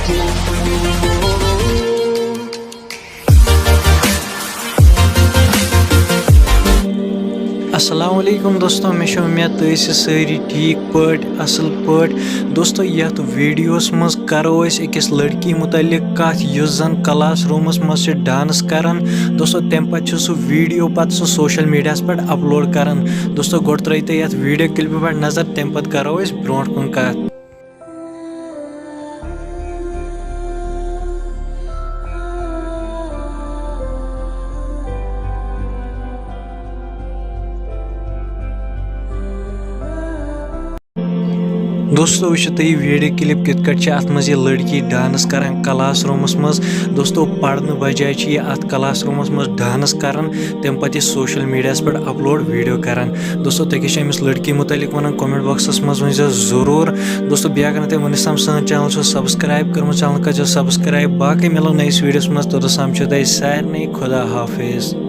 अस्सलाम वालेकुम दोस्तों, मे उम्मीद तुम सारी ठीक पट असल पट। दोस्तों यथ वीडियोस मज करो अकिस लड़की मुतलिक कथ युस जन क्लास रूमस मज डांस करान। दोस्तों तम पे सह वीडियो पे सह सोशल मीडिया पे अपलोड करान। दोस्तों गोड़ त्रो यथ वीडियो क्लिप पे नजर, तम पे करो ब्रोह कुन कथ। दोस्तों वो तुम वीडियो क्लिप कित अत मज लड़की डांस करान क्लास रूमस मज। दोस्तों पढ़ने बजाय अत क्लास रूमस मज डांस करान, तम पे सोशल मीडिया पे अपलोड वीडियो करान। दोस्तों तुम क्या अमिस लड़की मुतलिक वन कमेंट बॉक्सस मज वन जरूर। दोस्तों बे अगर तुम वनस तम सन चैनल सब्सक्राइब कर्म, चैनल कर सब्सक्राइब। बाकी मिलो नईस वीडियोस मज, तोतस सारे खुदा हाफिज।